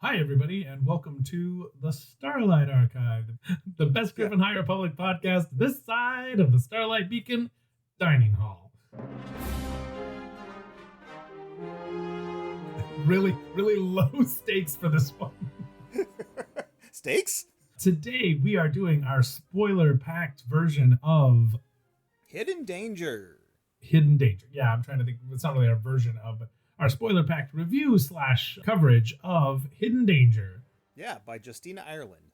Hi, everybody, and welcome to the Starlight Archive, the best Griffin High Republic podcast this side of the Starlight Beacon dining hall. Really low stakes for this one. Stakes? Today, we are doing our spoiler-packed version of Hidden Danger. Hidden Danger. Yeah, I'm trying to think. It's not really our version of, but our spoiler-packed review / coverage of Hidden Danger. Yeah, by Justina Ireland.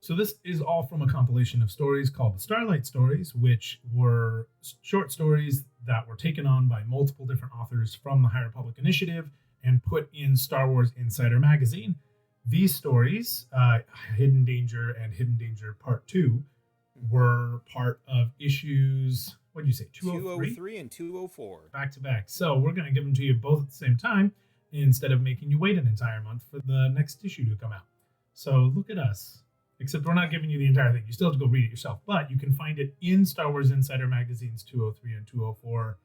So this is all from a compilation of stories called the Starlight Stories, which were short stories that were taken on by multiple different authors from the High Republic Initiative and put in Star Wars Insider magazine. These stories, Hidden Danger and Hidden Danger Part 2, were part of issues, what did you say, 203 and 204. Back to back. So we're going to give them to you both at the same time instead of making you wait an entire month for the next issue to come out. So look at us. Except we're not giving you the entire thing. You still have to go read it yourself. But you can find it in Star Wars Insider Magazine's 203 and 204,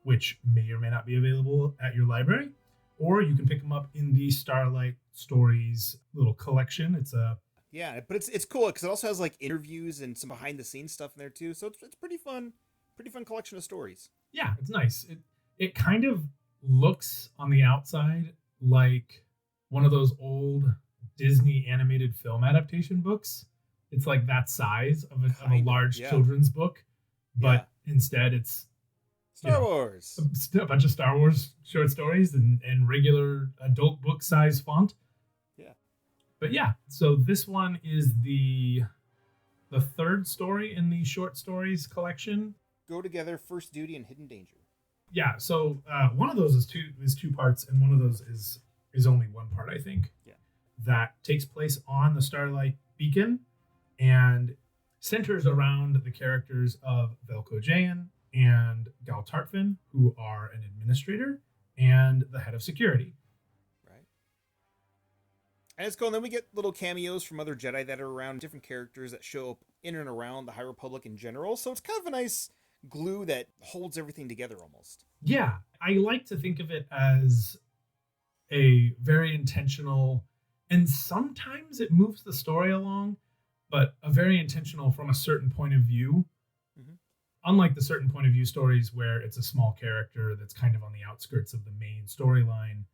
which may or may not be available at your library. Or you can pick them up in the Starlight Stories little collection. It's a... Yeah, but it's cool because it also has like interviews and some behind the scenes stuff in there too. So it's pretty fun collection of stories. Yeah, it's nice. It kind of looks on the outside like one of those old Disney animated film adaptation books. It's like that size of a large children's book, but instead it's Star Wars. A bunch of Star Wars short stories and regular adult book size font. Yeah. But yeah, so this one is the third story in the short stories collection. Go Together, First Duty, and Hidden Danger. Yeah, so one of those is two parts, and one of those is only one part, I think. Yeah. That takes place on the Starlight Beacon and centers around the characters of Velko Jayan and Gal Tartfin, who are an administrator and the head of security. Right. And it's cool. And then we get little cameos from other Jedi that are around, different characters that show up in and around the High Republic in general. So it's kind of a nice glue that holds everything together almost. Yeah. I like to think of it as a very intentional, and sometimes it moves the story along, but a very intentional from a certain point of view. Mm-hmm. Unlike the certain point of view stories where it's a small character that's kind of on the outskirts of the main storyline,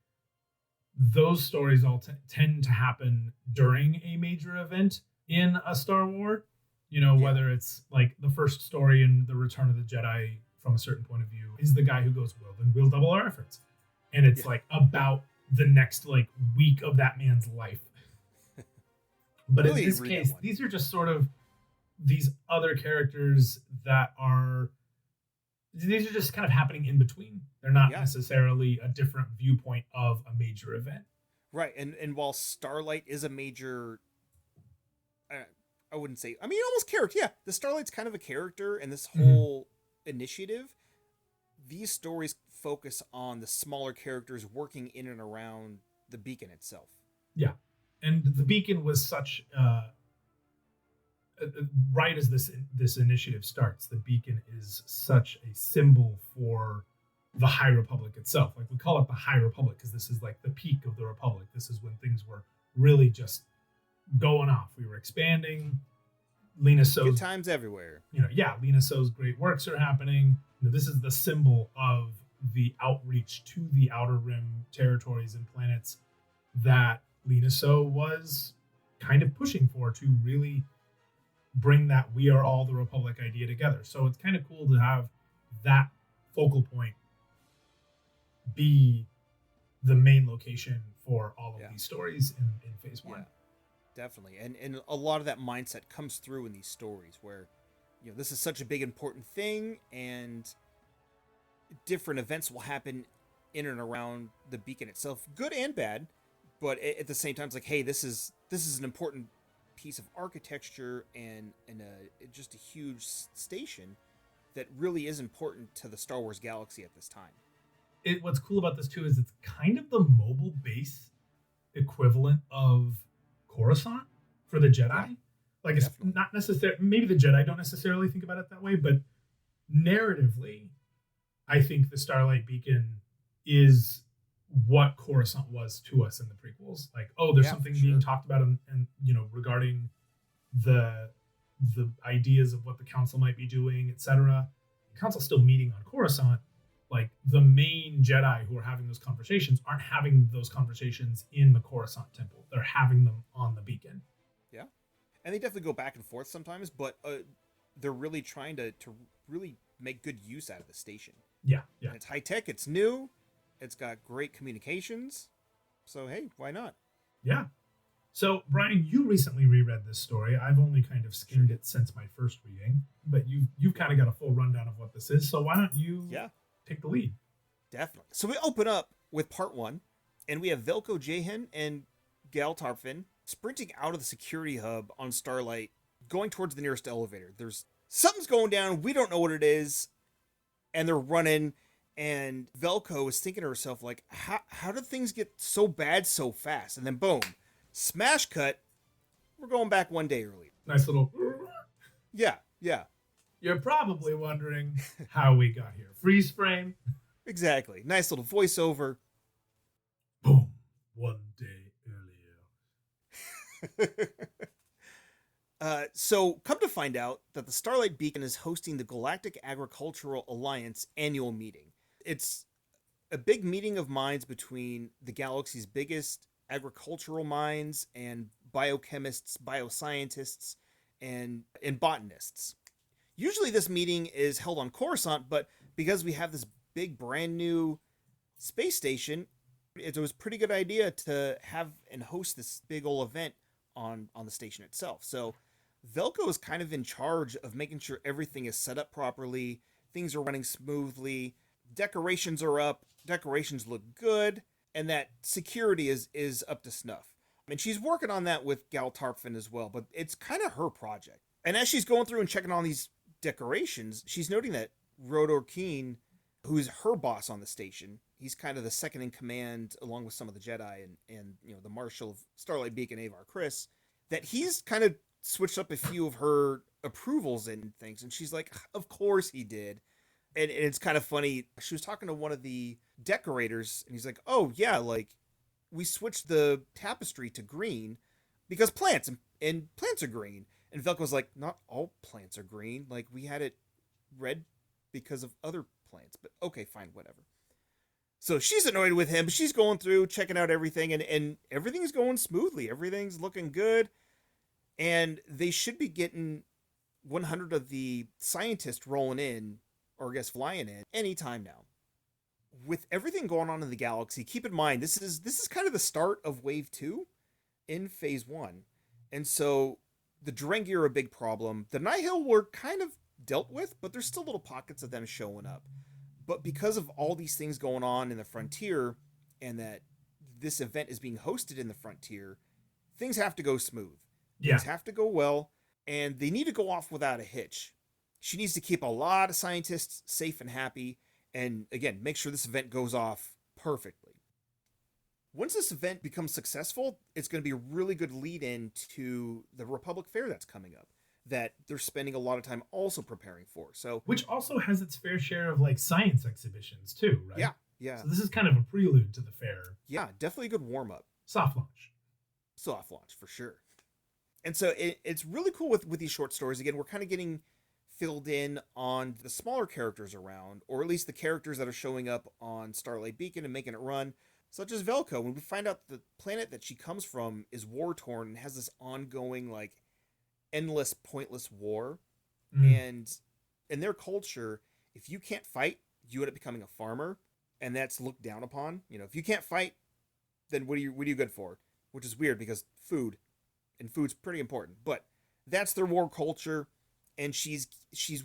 those stories all tend to happen during a major event in a Star Wars. You know, whether it's like the first story in The Return of the Jedi from a certain point of view is the guy who goes, well, then we'll double our efforts. And it's like about the next like week of that man's life. But really, in this case, these are just sort of these other characters these are just kind of happening in between. They're not necessarily a different viewpoint of a major event. Right. And while Starlight is a major, I wouldn't say, I mean, almost character. Yeah. The Starlight's kind of a character in this whole initiative. These stories focus on the smaller characters working in and around the beacon itself. Yeah. And the beacon was such right as this initiative starts, the beacon is such a symbol for the High Republic itself. Like, we call it the High Republic because this is like the peak of the Republic. This is when things were really just going off. We were expanding. Lena So's good times everywhere. Lena So's great works are happening. This is the symbol of the outreach to the Outer Rim territories and planets that Lena So was kind of pushing for to really bring that we are all the Republic idea together. So it's kind of cool to have that focal point be the main location for all of these stories in phase 1. Yeah, definitely. And a lot of that mindset comes through in these stories where, this is such a big important thing and different events will happen in and around the beacon itself, good and bad. But at the same time, it's like, hey, this is an important piece of architecture and just a huge station that really is important to the Star Wars galaxy at this time. What's cool about this too is it's kind of the mobile base equivalent of Coruscant for the Jedi. Yeah, like, it's not necessarily, maybe the Jedi don't necessarily think about it that way, but narratively, I think the Starlight Beacon is what Coruscant was to us in the prequels. Like, oh, there's Yeah, for something being sure. talked about, and regarding the ideas of what the council might be doing, etc. The council's still meeting on Coruscant. Like, the main Jedi who are having those conversations aren't having those conversations in the Coruscant temple. They're having them on the beacon. Yeah, and they definitely go back and forth sometimes, but they're really trying to really make good use out of the station. Yeah, yeah, And it's high tech, it's new, it's got great communications. So hey, why not? yeah. So, Brian, you recently reread this story. I've only kind of Sure skimmed did. it since my first reading, but you've kind of got a full rundown of what this is. So, why don't you Yeah, take the lead? definitely. So we open up with part one, and we have Velko Jahan and Gal Tarfin sprinting out of the security hub on Starlight, going towards the nearest elevator. There's something's going down. We don't know what it is, and they're running. And Velko is thinking to herself, like, how did things get so bad so fast? And then boom, smash cut. We're going back one day earlier. Nice little. Yeah, yeah, You're probably wondering how we got here. Freeze frame. exactly. Nice little voiceover. Boom. One day earlier. So come to find out that the Starlight Beacon is hosting the Galactic Agricultural Alliance annual meeting. It's a big meeting of minds between the galaxy's biggest agricultural minds and biochemists, bioscientists, and botanists. Usually this meeting is held on Coruscant, but because we have this big brand new space station, it was a pretty good idea to have and host this big old event on the station itself. So Velko is kind of in charge of making sure everything is set up properly, things are running smoothly, decorations are up, decorations look good, and that security is up to snuff. I mean, she's working on that with Gal Tarfin as well, but it's kind of her project. And as she's going through and checking on these decorations, she's noting that Rodor Keen, who's her boss on the station, he's kind of the second in command along with some of the Jedi and the Marshal of Starlight Beacon, Avar Chris, that he's kind of switched up a few of her approvals and things. And she's like, of course he did. And it's kind of funny. She was talking to one of the decorators, and he's like, oh, yeah, like, we switched the tapestry to green because plants and plants are green. And Velcro's like, not all plants are green. Like, we had it red because of other plants. But okay, fine, whatever. So she's annoyed with him. She's going through, checking out everything, and everything's going smoothly. Everything's looking good. And they should be getting 100 of the scientists rolling in, or I guess flying in, anytime now. With everything going on in the galaxy, keep in mind this is kind of the start of Wave 2 in Phase 1. And so the Drengir are a big problem. The Nihil were kind of dealt with, but there's still little pockets of them showing up. But because of all these things going on in the frontier, and that this event is being hosted in the frontier, things have to go smooth. Yeah. Things have to go well, and they need to go off without a hitch. She needs to keep a lot of scientists safe and happy, and again, make sure this event goes off perfectly. Once this event becomes successful, it's going to be a really good lead in to the Republic Fair that's coming up, that they're spending a lot of time also preparing for. So, which also has its fair share of like science exhibitions too, right? yeah, yeah. So this is kind of a prelude to the fair. Yeah, definitely a good warm up. Soft launch. Soft launch, for sure. And so it's really cool with these short stories. Again, we're kind of getting filled in on the smaller characters around, or at least the characters that are showing up on Starlight Beacon and making it run, such as Velko. When we find out the planet that she comes from is war-torn and has this ongoing, like, endless, pointless war. And in their culture, if you can't fight, you end up becoming a farmer, and that's looked down upon. You know, if you can't fight, then what are you good for? Which is weird because food's pretty important. But that's their war culture, and she's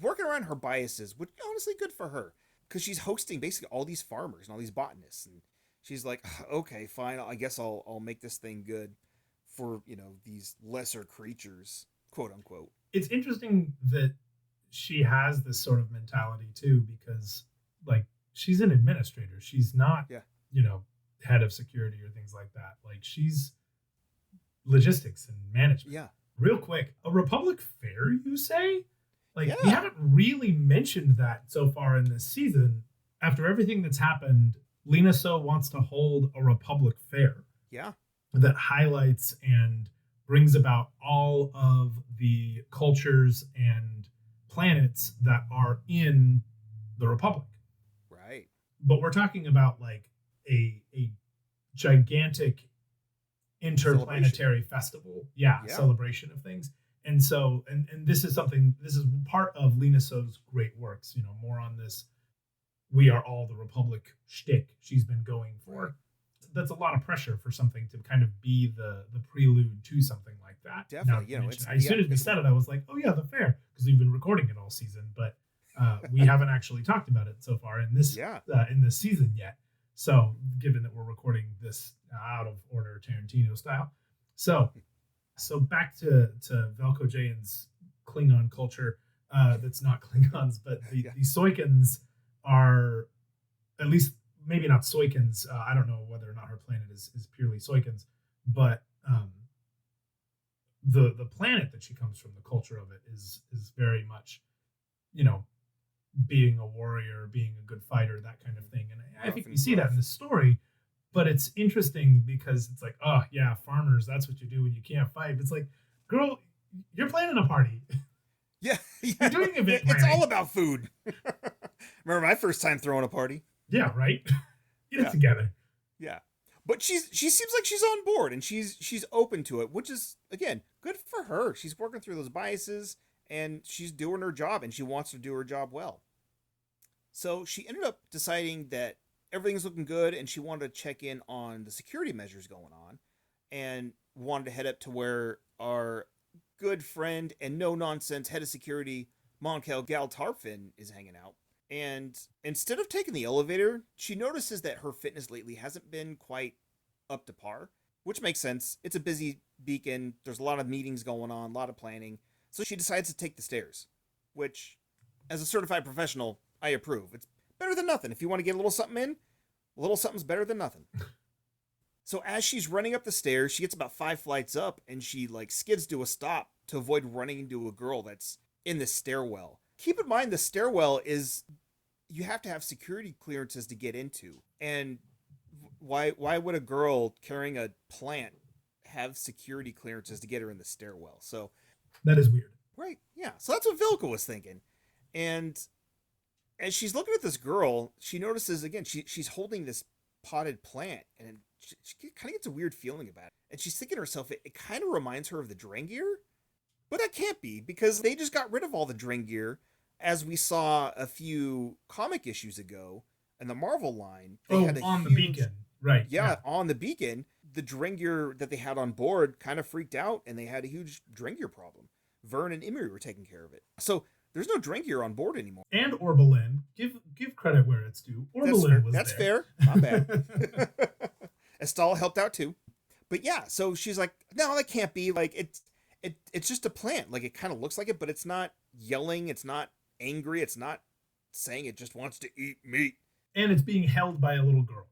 working around her biases, which honestly good for her, because she's hosting basically all these farmers and all these botanists, and she's like, okay, fine, I guess I'll make this thing good for these lesser creatures, quote unquote. It's interesting that she has this sort of mentality too, because like she's an administrator. She's not, head of security or things like that. Like she's logistics and management. Yeah. Real quick, a Republic Fair, you say? Like Yeah. we haven't really mentioned that so far in this season. After everything that's happened Lena So wants to hold a Republic fair Yeah. that highlights and brings about all of the cultures and planets that are in the Republic. Right. But we're talking about like a gigantic Celebration. interplanetary festival, yeah, Yeah. celebration of things. And so, and this is something, this is part of Lena So's great works, you know, more on this "we are all the Republic" shtick she's been going Right. for. That's a lot of pressure for something to kind of be the prelude to something like that. Now Definitely. that You you know, mentioned, it's as yeah, soon as we it's said it, I was like, oh yeah, the fair, because we've been recording it all season, but we haven't actually talked about it so far yeah. in this season yet. So, given that we're recording this out of order, Tarantino style, so back to Velko Jane's Klingon culture. That's not Klingons, but Yeah. the Soikins are, at least maybe not Soikins. I don't know whether or not her planet is purely Soikins, but the planet that she comes from, the culture of it is very much, you know, being a warrior, being a good fighter, that kind of thing. And I Rough think we and see that in rough. the story, but it's interesting because it's like, oh yeah, farmers, that's what you do when you can't fight. It's like, girl, you're planning a party. Yeah. You're Yeah. doing Yeah. event It's all planning. about food. Remember my first time throwing a party? Yeah, right. Get it Yeah. together. Yeah. But she seems like she's on board and she's open to it, which is again good for her. She's working through those biases and she's doing her job and she wants to do her job well. So she ended up deciding that everything's looking good and she wanted to check in on the security measures going on and wanted to head up to where our good friend and no nonsense head of security, Monkel Galtarfin, is hanging out. And instead of taking the elevator, she notices that her fitness lately hasn't been quite up to par, which makes sense. It's a busy beacon, there's a lot of meetings going on, a lot of planning. So she decides to take the stairs, which, as a certified professional, I approve. It's better than nothing. If you want to get a little something in, a little something's better than nothing. So as she's running up the stairs, she gets about 5 flights up and she like skids to a stop to avoid running into a girl that's in the stairwell. Keep in mind the stairwell is, you have to have security clearances to get into. And why would a girl carrying a plant have security clearances to get her in the stairwell? So That is weird. right, yeah. So that's what Vilka was thinking. And as she's looking at this girl, she notices again she's holding this potted plant, and she kind of gets a weird feeling about it. And she's thinking to herself, it kind of reminds her of the Drengir, but that can't be because they just got rid of all the Drengir, as we saw a few comic issues ago in the Marvel line. They Oh, had a on the huge, beacon, right? yeah, Yeah, on the beacon. The Drengir that they had on board kind of freaked out, and they had a huge Drengir problem. Vern and Imri were taking care of it. So there's no Drengir on board anymore. and Orbelin. Give credit where it's due. That's Orbelin fair. was That's there. fair. My bad. Estelle helped out too. But yeah, so she's like, no, that can't be. Like it's just a plant. Like it kind of looks like it, but it's not yelling. It's not angry. It's not saying it just wants to eat meat. And it's being held by a little girl.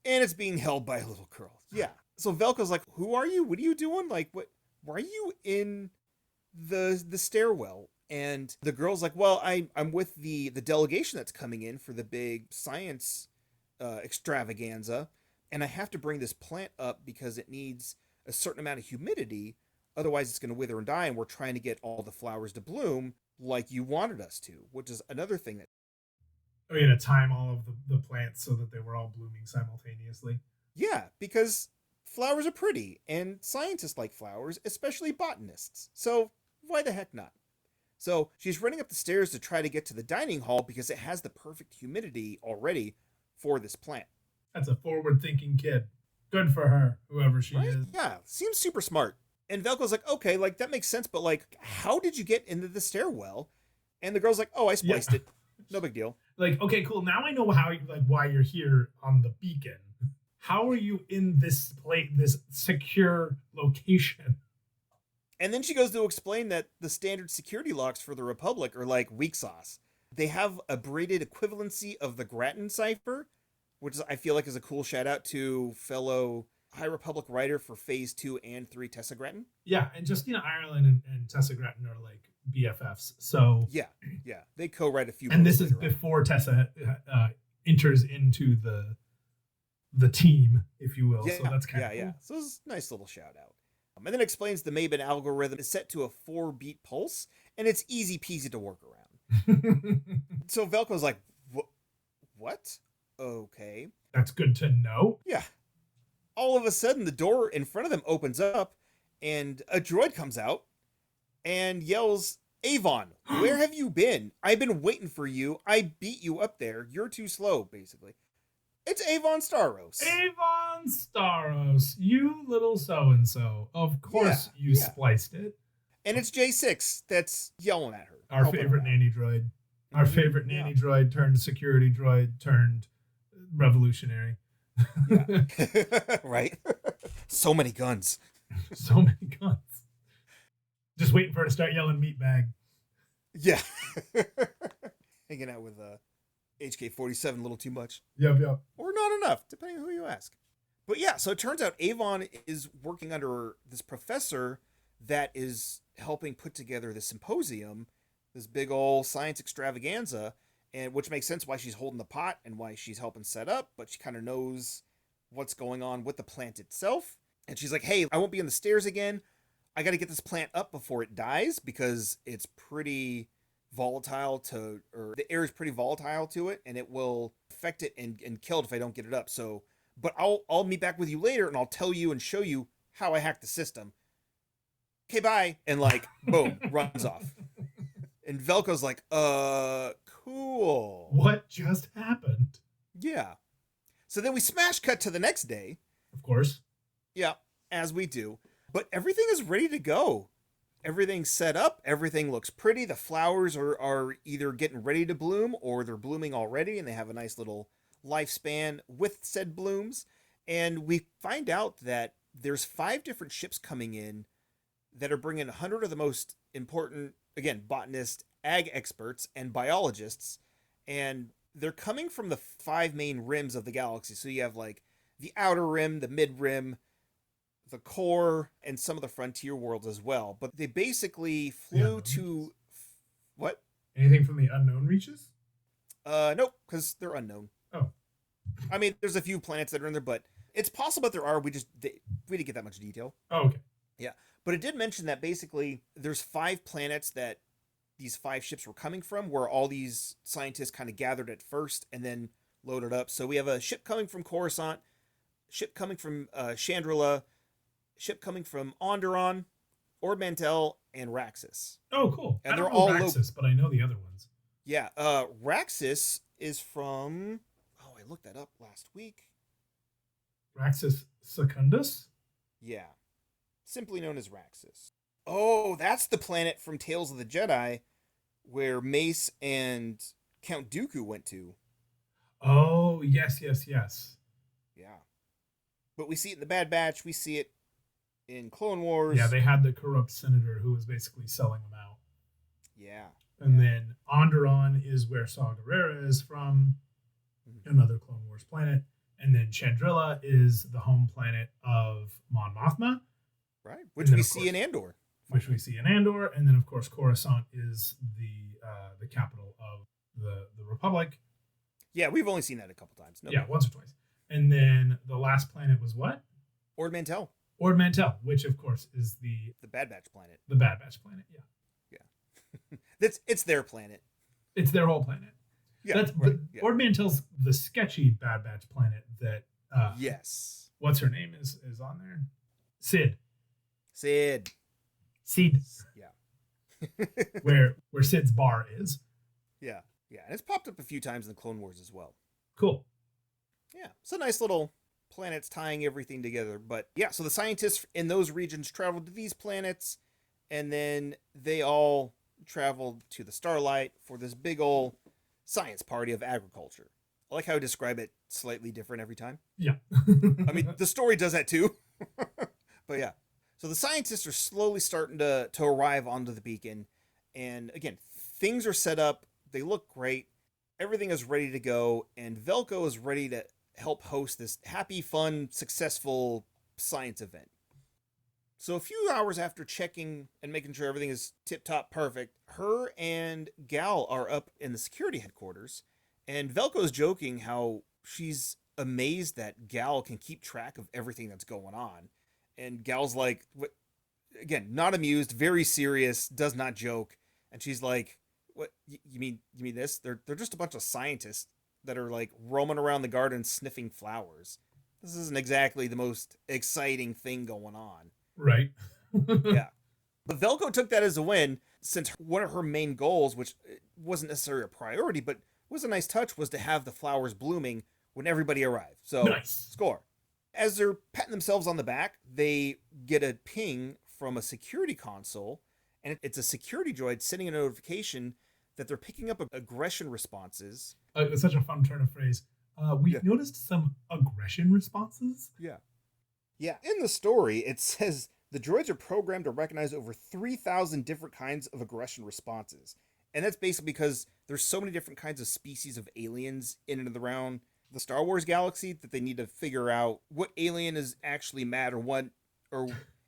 And it's being held by a little girl. Yeah. So Velka's like, who are you? What are you doing? Like, what? Why are you in the stairwell? And the girl's like, well, I'm with the delegation that's coming in for the big science extravaganza, and I have to bring this plant up because it needs a certain amount of humidity, otherwise it's going to wither and die. And we're trying to get all the flowers to bloom like you wanted us to, which is another thing that, Oh, you had to time all of the plants so that they were all blooming simultaneously. yeah, because flowers are pretty and scientists like flowers, especially botanists. So why the heck not? So she's running up the stairs to try to get to the dining hall because it has the perfect humidity already for this plant. That's a forward-thinking kid. Good for her, whoever she Right? is. Yeah, seems super smart. And Velko's like, okay, like that makes sense, but like, how did you get into the stairwell? And the girl's like, oh, I Yeah. spliced it. No big deal. Like, okay, cool. Now I know how, like, why you're here on the beacon. How are you in this this secure location? And then she goes to explain that the standard security locks for the Republic are like weak sauce. They have a braided equivalency of the Grattan cipher, which is, I feel like is a cool shout out to fellow High Republic writer for Phase 2 and 3, Tessa Grattan. Yeah, and Justina Ireland and Tessa Grattan are like BFFs. So, Yeah, yeah. They co-write a few and books this is later on. before Tessa enters into the team, if you will. Yeah, So that's kind of yeah. cool. So it's a nice little shout out. And then explains the Maven algorithm is set to a 4-beat pulse, and it's easy peasy to work around. So Velko's like, what? Okay. That's good to know. Yeah. All of a sudden, the door in front of them opens up, and a droid comes out and yells, Avon, where have you been? I've been waiting for you. I beat you up there. You're too slow, basically. It's Avon Staros. Avon Staros, you little so-and-so. Of course you spliced it. And it's J6 that's yelling at her. Our favorite nanny droid. Our favorite nanny droid turned security droid turned revolutionary. Yeah. Right? So many guns. So many guns. Just waiting for her to start yelling meat bag. Yeah. Hanging out with HK-47 a little too much. Yep. Or not enough, depending on who you ask. But yeah, so it turns out Avon is working under this professor that is helping put together this symposium, this big old science extravaganza, and which makes sense why she's holding the pot and why she's helping set up, but she kind of knows what's going on with the plant itself. And she's like, hey, I won't be on the stairs again. I got to get this plant up before it dies because it's pretty volatile or the air is pretty volatile to it, and it will affect it and kill it if I don't get it up. So, but I'll meet back with you later and I'll tell you and show you how I hacked the system. Okay, bye. And like, boom, runs off. And Velko's like, cool. What just happened? Yeah. So then we smash cut to the next day. Of course. Yeah, as we do. But everything is ready to go. Everything's set up. Everything looks pretty. The flowers are either getting ready to bloom or they're blooming already, and they have a nice little lifespan with said blooms. And we find out that there's 5 different ships coming in that are bringing 100 of the most important, again, botanists, ag experts, and biologists. And they're coming from the 5 main rims of the galaxy. So you have like the outer rim, the mid rim, the core, and some of the frontier worlds as well. But they basically flew to what? Anything from the unknown reaches? Nope, because they're unknown. Oh. I mean, there's a few planets that are in there, but it's possible that there are. We didn't get that much detail. Oh, okay. Yeah. But it did mention that basically there's 5 planets that these 5 ships were coming from, where all these scientists kind of gathered at first and then loaded up. So we have a ship coming from Coruscant, ship coming from Chandrila, ship coming from Onderon, Ord Mantell, and Raxus. Oh, cool. And I they're don't know all Raxus, but I know the other ones. Yeah, Raxus is from... Oh, I looked that up last week. Raxus Secundus? Yeah. Simply known as Raxus. Oh, that's the planet from Tales of the Jedi where Mace and Count Dooku went to. Oh, yes. Yeah. But we see it in the Bad Batch. We see it in Clone Wars. Yeah, they had the corrupt senator who was basically selling them out. Yeah. And then Onderon is where Saw Gerrera is from, another Clone Wars planet. And then Chandrila is the home planet of Mon Mothma. Right, which we see in Andor. Which we see in Andor. And then, of course, Coruscant is the capital of the Republic. Yeah, we've only seen that a couple times. Yeah, once or twice. And then the last planet was what? Ord Mantell. Ord Mantell, which, of course, is the Bad Batch planet. The Bad Batch planet, yeah. It's their planet. It's their whole planet. Yeah, right. Ord Mantell's the sketchy Bad Batch planet that yes. What's her name is on there? Sid. Yeah. where Sid's bar is. Yeah. And it's popped up a few times in the Clone Wars as well. Cool. Yeah. It's a nice little planets tying everything together. But yeah, so the scientists in those regions traveled to these planets, and then they all traveled to the Starlight for this big old science party of agriculture. I like how I describe it slightly different every time. Yeah. I mean, the story does that too. But yeah. So the scientists are slowly starting to arrive onto the beacon. And again, things are set up. They look great. Everything is ready to go. And Velko is ready to help host this happy, fun, successful science event. So a few hours after checking and making sure everything is tip-top perfect, her and Gal are up in the security headquarters. And Velko's joking how she's amazed that Gal can keep track of everything that's going on. And Gal's like, what? Again, not amused, very serious, does not joke. And she's like, "What? You mean this? They're just a bunch of scientists that are like roaming around the garden sniffing flowers. This isn't exactly the most exciting thing going on." Right. Yeah. But Velko took that as a win, since one of her main goals, which wasn't necessarily a priority, but was a nice touch, was to have the flowers blooming when everybody arrived. So, Nice. score. As they're patting themselves on the back, they get a ping from a security console, and it's a security droid sending a notification that they're picking up aggression responses. It's such a fun turn of phrase. We've Yeah. noticed some aggression responses. Yeah. Yeah. In the story, it says the droids are programmed to recognize over 3,000 different kinds of aggression responses. And that's basically because there's so many different kinds of species of aliens in and around the Star Wars galaxy that they need to figure out what alien is actually mad, or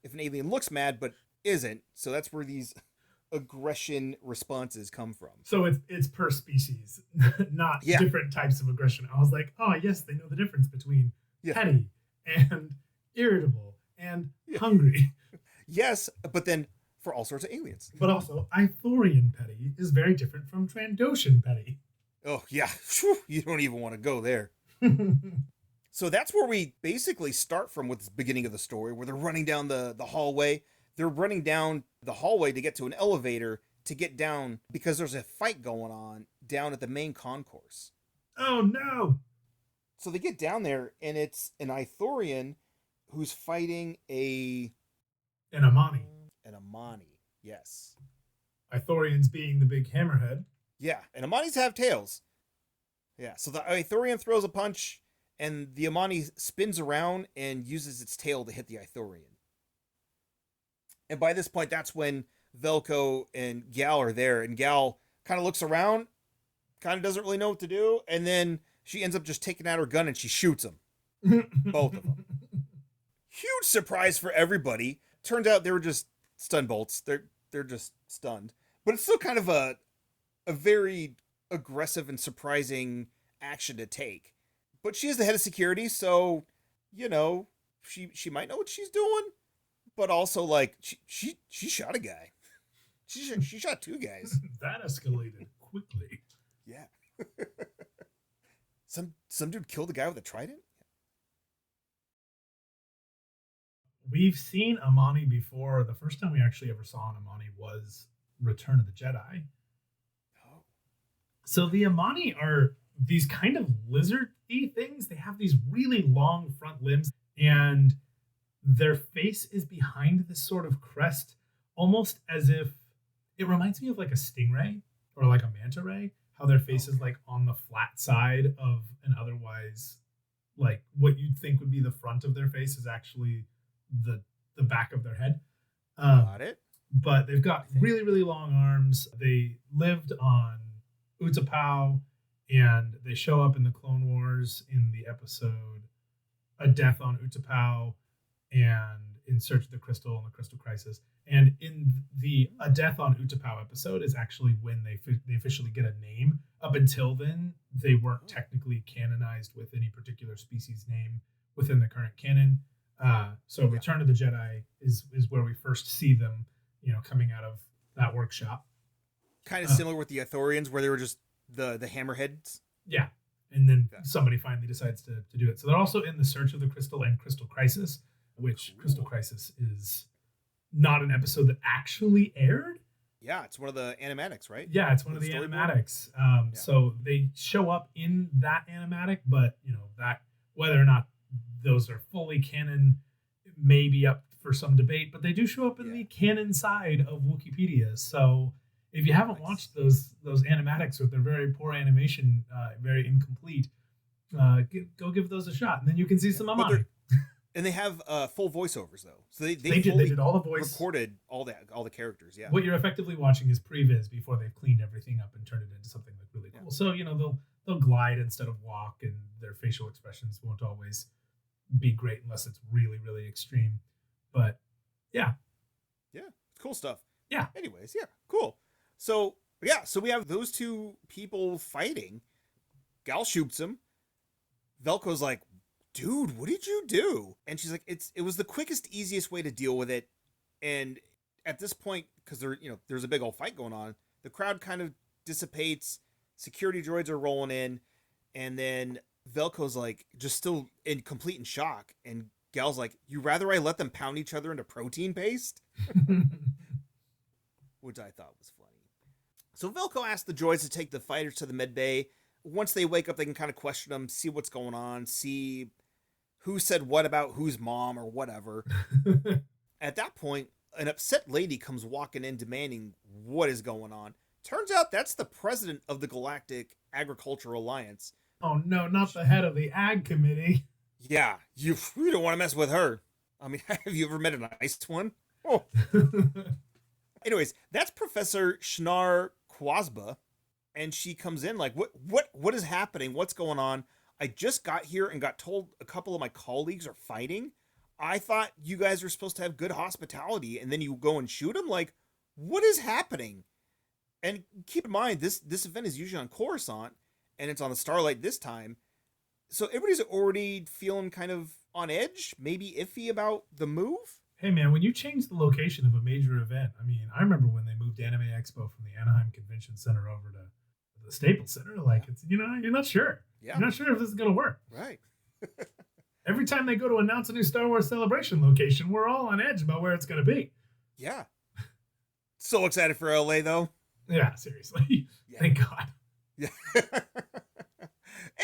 if an alien looks mad but isn't. So that's where these aggression responses come from. So it's per species, not Yeah. different types of aggression. I was like, oh yes, they know the difference between Yeah. petty and irritable and Yeah. hungry. Yes, but then for all sorts of aliens. But also, Ithorian petty is very different from Trandoshan petty. Oh, yeah. Whew, you don't even want to go there. So that's where we basically start from with the beginning of the story, where they're running down the hallway. They're running down the hallway to get to an elevator to get down because there's a fight going on down at the main concourse. Oh no! So they get down there, and it's an Ithorian who's fighting An Amani. an Amani. Yes. Ithorians being the big hammerhead. Yeah, and Amanis have tails. Yeah, so the Ithorian throws a punch, and the Amani spins around and uses its tail to hit the Ithorian. And by this point, that's when Velko and Gal are there, and Gal kind of looks around, kind of doesn't really know what to do, and then she ends up just taking out her gun and she shoots them. Both of them. Huge surprise for everybody. Turns out they were just stun bolts. They're just stunned. But it's still kind of a very aggressive and surprising action to take. But she is the head of security, so she might know what she's doing. But also, like, she shot a guy. She shot two guys. That escalated quickly. Yeah. Some dude killed a guy with a trident? We've seen Amani before. The first time we actually ever saw an Amani was Return of the Jedi. Oh. So the Amani are these kind of lizard-y things. They have these really long front limbs, and their face is behind this sort of crest, almost as if it reminds me of like a stingray or like a manta ray, how their face is like on the flat side of an otherwise, like what you'd think would be the front of their face is actually the back of their head. Got it. But they've got really, really long arms. They lived on Utapau, and they show up in the Clone Wars in the episode A Death on Utapau and In Search of the Crystal and the Crystal Crisis. And in the A Death on Utapau episode is actually when they officially get a name. Up until then, they weren't technically canonized with any particular species name within the current canon. So Return of the Jedi is where we first see them, coming out of that workshop. Kind of similar with the Ithorians, where they were just the hammerheads. Yeah. And then somebody finally decides to do it. So they're also in the Search of the Crystal and Crystal Crisis, which Crystal Crisis is not an episode that actually aired. Yeah, it's one of the animatics, right? Yeah, it's one of the animatics. So they show up in that animatic, but that whether or not those are fully canon may be up for some debate, but they do show up in the canon side of Wikipedia. So if you haven't watched those animatics with their very poor animation, very incomplete, go give those a shot, and then you can see some Amani. And they have full voiceovers though, so they did all the voice, recorded all the characters. Yeah, what you're effectively watching is previs before they've cleaned everything up and turned it into something like really cool. So they'll glide instead of walk, and their facial expressions won't always be great unless it's really, really extreme. But yeah, it's cool stuff. Yeah. Anyways, cool. So we have those two people fighting. Gal shoots him. Velko's like, dude, what did you do? And she's like, it was the quickest, easiest way to deal with it. And at this point, because there's a big old fight going on, the crowd kind of dissipates. Security droids are rolling in, and then Velko's like just still in complete in shock, and Gal's like, "You rather I let them pound each other into protein paste?" Which I thought was funny. So Velko asked the droids to take the fighters to the med bay. Once they wake up, they can kind of question them, see what's going on, see who said what about whose mom or whatever. At that point, an upset lady comes walking in demanding what is going on. Turns out that's the president of the Galactic Agricultural Alliance. Oh no, not the head of the Ag Committee. Yeah, you don't want to mess with her. I mean, have you ever met a nice one? Oh. Anyways, that's Professor Shnar Kwasba, and she comes in like, what is happening? What's going on? I just got here and got told a couple of my colleagues are fighting. I thought you guys are supposed to have good hospitality, and then you go and shoot them? Like, what is happening? And keep in mind, this event is usually on Coruscant, and it's on the Starlight this time. So everybody's already feeling kind of on edge, maybe iffy about the move. Hey man, when you change the location of a major event, I mean, I remember when they moved Anime Expo from the Anaheim Convention Center over to the Staples Center. Like, it's you're not sure. Yeah. You're not sure if this is gonna work. Right. Every time they go to announce a new Star Wars Celebration location, we're all on edge about where it's gonna be. Yeah. So excited for LA though. Yeah, seriously. Yeah. Thank God. Yeah.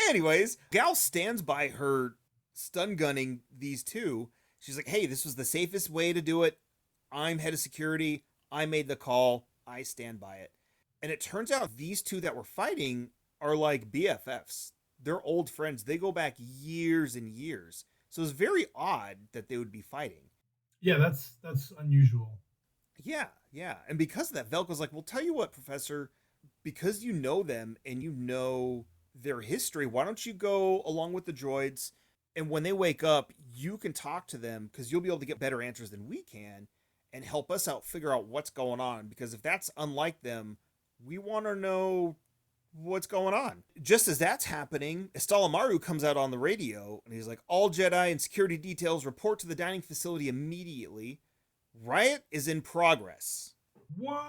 Anyways, Gal stands by her stun gunning these two. She's like, hey, this was the safest way to do it. I'm head of security. I made the call. I stand by it. And it turns out these two that were fighting are like BFFs. They're old friends. They go back years and years. So it's very odd that they would be fighting. Yeah, that's unusual. Yeah. And because of that, Velko's like, well, tell you what, Professor, because you know them and you know their history, why don't you go along with the droids, and when they wake up, you can talk to them, because you'll be able to get better answers than we can and help us out figure out what's going on, because if that's unlike them, we want to know what's going on. Just as that's happening, Estalamaru comes out on the radio, and he's like, all Jedi and security details report to the dining facility immediately. Riot is in progress. What?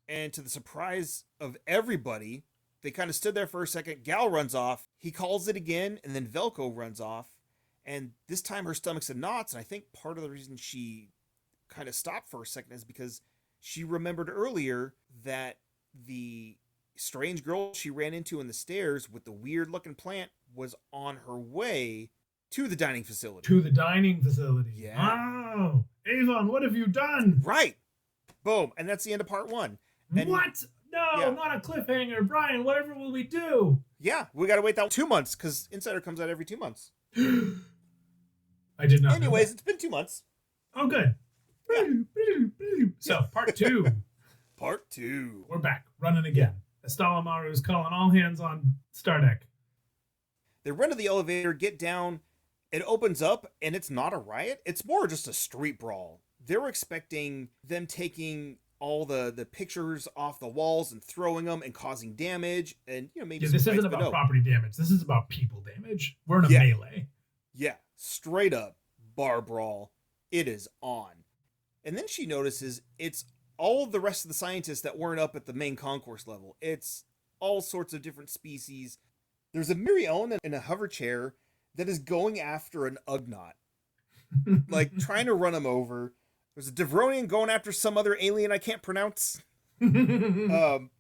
And to the surprise of everybody, they kind of stood there for a second. Gal runs off. He calls it again, and then Velko runs off. And this time her stomach's in knots, and I think part of the reason she kind of stopped for a second is because she remembered earlier that the strange girl she ran into in the stairs with the weird-looking plant was on her way to the dining facility. Yeah. Wow. Avon, what have you done? Right. Boom. And that's the end of part one. And what? No, not a cliffhanger. Brian, whatever will we do? Yeah, we got to wait that 2 months because Insider comes out every 2 months. I did not. Anyways, it's been 2 months. Oh, good. Yeah. So, part two. Part two. We're back, running again. Estalamaru is calling all hands on Star Deck. They run to the elevator, get down. It opens up, and it's not a riot. It's more just a street brawl. They were expecting them taking all the pictures off the walls and throwing them and causing damage, and maybe this isn't about property damage. This is about people damage. We're in a melee. Yeah, straight up bar brawl. It is on. And then she notices it's all the rest of the scientists that weren't up at the main concourse level. It's all sorts of different species. There's a Miri Ellen in a hover chair that is going after an Ugnaught, like trying to run him over. There's a Devronian going after some other alien I can't pronounce. But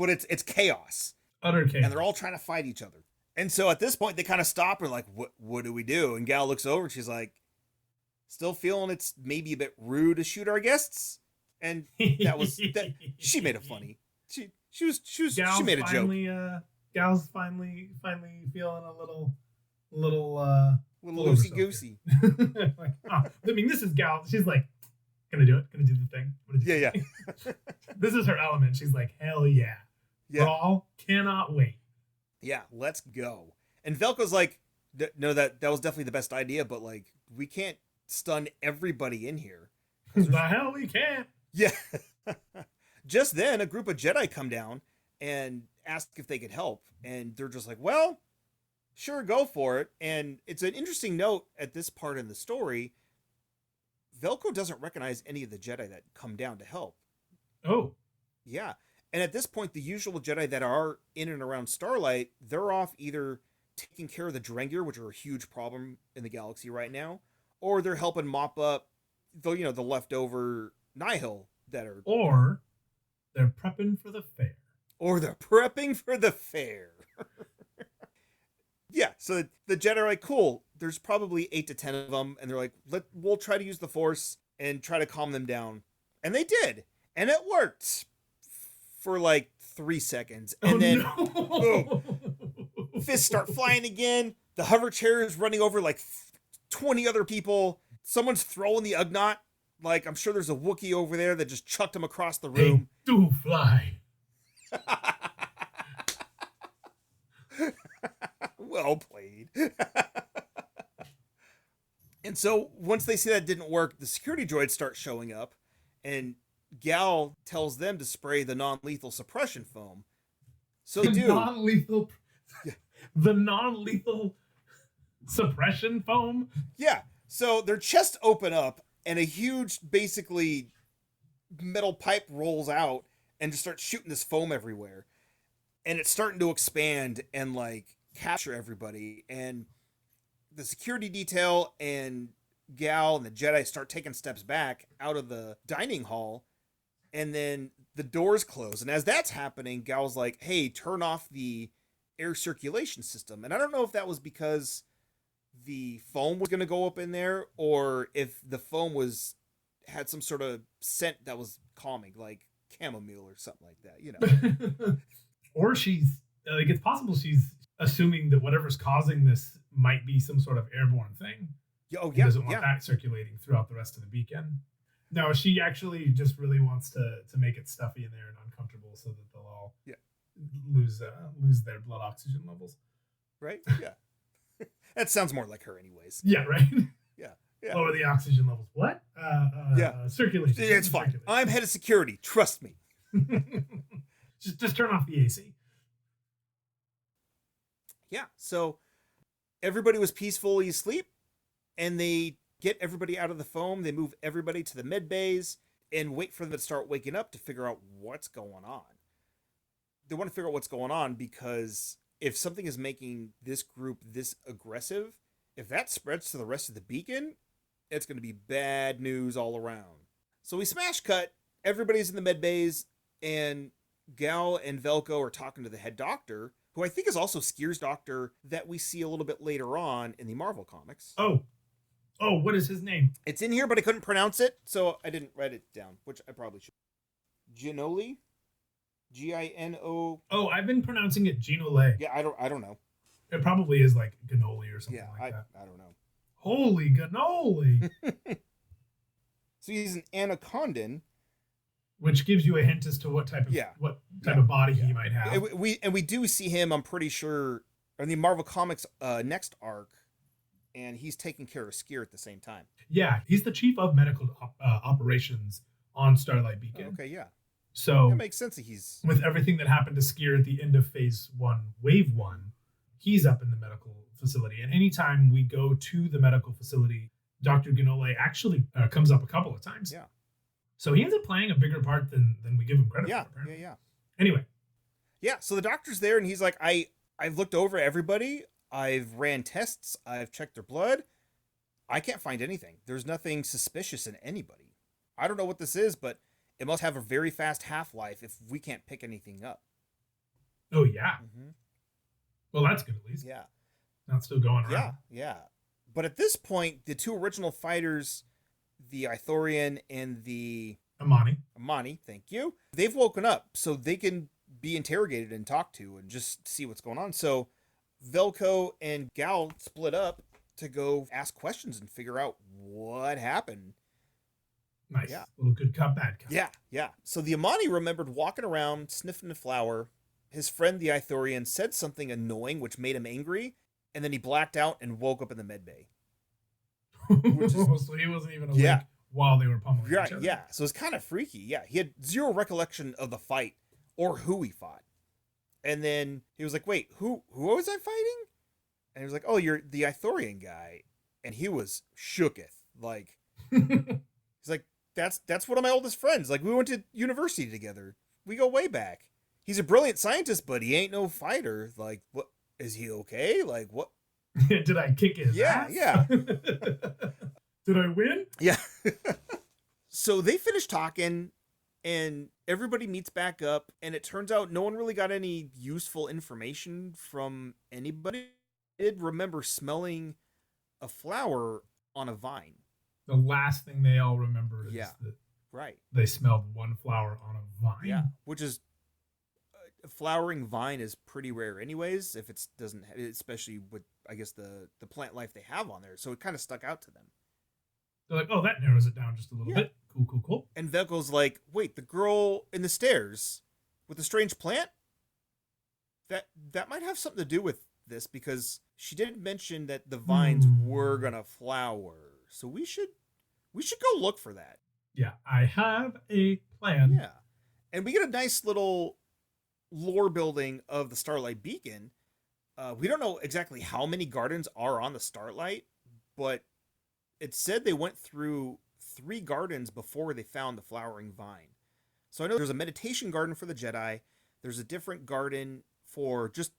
it's chaos. Utter chaos. And they're all trying to fight each other. And so at this point, they kind of stop and like, what do we do? And Gal looks over and she's like, still feeling it's maybe a bit rude to shoot our guests. And that she made it funny. She made a joke. Gal's finally feeling a little loosey goosey. Like, I mean, this is Gal. She's like, gonna do it. Gonna do the thing. Yeah. This is her element. She's like, hell yeah. Brawl, cannot wait. Yeah, let's go. And Velko's like, no, that was definitely the best idea, but like, we can't stun everybody in here. The hell we can't. Yeah. Just then, a group of Jedi come down and ask if they could help, and they're just like, well, Sure, go for it. And it's an interesting note at this part in the story. Velko doesn't recognize any of the Jedi that come down to help. Oh. Yeah. And at this point, the usual Jedi that are in and around Starlight, they're off either taking care of the Drengir, which are a huge problem in the galaxy right now, or they're helping mop up the leftover Nihil that are, Or they're prepping for the fair. or they're prepping for the fair. Yeah, so the Jedi are like, cool, there's probably 8 to 10 of them, and they're like, we'll try to use the Force and try to calm them down. And they did. And it worked for like 3 seconds. And then no. fists start flying again. The hover chair is running over like 20 other people. Someone's throwing the Ugnaught. Like, I'm sure there's a Wookiee over there that just chucked him across the room. They do fly. Well played. And so once they see that didn't work, the security droids start showing up, and Gal tells them to spray the non-lethal suppression foam. So they do. The non-lethal suppression foam? Yeah. So their chests open up, and a huge, basically, metal pipe rolls out and just starts shooting this foam everywhere. And it's starting to expand and, like, capture everybody. And the security detail and Gal and the Jedi start taking steps back out of the dining hall. And then the doors close. And as that's happening, Gal's like, hey, turn off the air circulation system. And I don't know if that was because the foam was going to go up in there, or if the foam had some sort of scent that was calming, like chamomile or something like that, you know. Or she's like, it's possible she's assuming that whatever's causing this might be some sort of airborne thing. Oh, He doesn't want that circulating throughout the rest of the beacon. No, she actually just really wants to make it stuffy in there and uncomfortable so that they'll all lose their blood oxygen levels. Right? Yeah. That sounds more like her anyways. Yeah, right? Yeah. Lower the oxygen levels. What? Circulation. It's fine. Circulation. I'm head of security. Trust me. just turn off the AC. Yeah. So everybody was peacefully asleep, and they get everybody out of the foam. They move everybody to the med bays and wait for them to start waking up to figure out what's going on. They want to figure out what's going on because if something is making this group this aggressive, if that spreads to the rest of the beacon, it's going to be bad news all around. So we smash cut. Everybody's in the med bays, and Gal and Velko are talking to the head doctor, who I think is also Skier's doctor that we see a little bit later on in the Marvel comics. Oh, what is his name? It's in here, but I couldn't pronounce it, so I didn't write it down, which I probably should. Ginoli? Gino. Oh, I've been pronouncing it Ginole. Yeah, I don't know. It probably is like Ganoli or something like that. I don't know. Holy Ganoli! So he's an anacondan, which gives you a hint as to what type of body he might have. We do see him, I'm pretty sure, in the Marvel Comics next arc, and he's taking care of Skier at the same time. Yeah, he's the chief of medical operations on Starlight Beacon. Oh, okay, yeah. So it makes sense that he's with everything that happened to Skier at the end of Phase 1, Wave 1, he's up in the medical facility. And anytime we go to the medical facility, Dr. Ganole actually comes up a couple of times. Yeah. So he ends up playing a bigger part than we give him credit for. Yeah. Anyway. Yeah, so the doctor's there, and he's like, I've looked over everybody. I've ran tests. I've checked their blood. I can't find anything. There's nothing suspicious in anybody. I don't know what this is, but it must have a very fast half-life if we can't pick anything up. Oh, yeah. Mm-hmm. Well, that's good, at least. Yeah. Not still going around. Yeah. But at this point, the two original fighters, the Ithorian and the Amani, thank you. They've woken up, so they can be interrogated and talked to and just see what's going on. So Velko and Gal split up to go ask questions and figure out what happened. Nice. Yeah. Little good cup, bad cup. Yeah. So the Amani remembered walking around, sniffing the flower. His friend, the Ithorian, said something annoying, which made him angry, and then he blacked out and woke up in the med bay. So he wasn't even awake while they were pummeling each other. Yeah. So it's kind of freaky. Yeah. He had zero recollection of the fight or who he fought. And then he was like, wait, who was I fighting? And he was like, "Oh, you're the Ithorian guy," and he was shooketh. Like he's like, "That's one of my oldest friends. Like we went to university together. We go way back. He's a brilliant scientist, but he ain't no fighter. Like, what is he okay? Like what? Did I kick his ass? Yeah. Did I win? Yeah." So they finish talking, and everybody meets back up, and it turns out no one really got any useful information from anybody. I did remember smelling a flower on a vine. The last thing they all remember is that right. they smelled one flower on a vine. Yeah, which is a flowering vine is pretty rare, anyways. If it doesn't, especially with I guess the plant life they have on there, so it kind of stuck out to them. They're like, "Oh, that narrows it down just a little bit. Cool." And Velko's like, "Wait, the girl in the stairs with the strange plant? That might have something to do with this because she did mention that the vines were gonna flower. So we should go look for that." Yeah, I have a plan. Yeah. And we get a nice little lore building of the Starlight Beacon. We don't know exactly how many gardens are on the Starlight, but it said they went through 3 gardens before they found the flowering vine. So I know there's a meditation garden for the Jedi. There's a different garden for just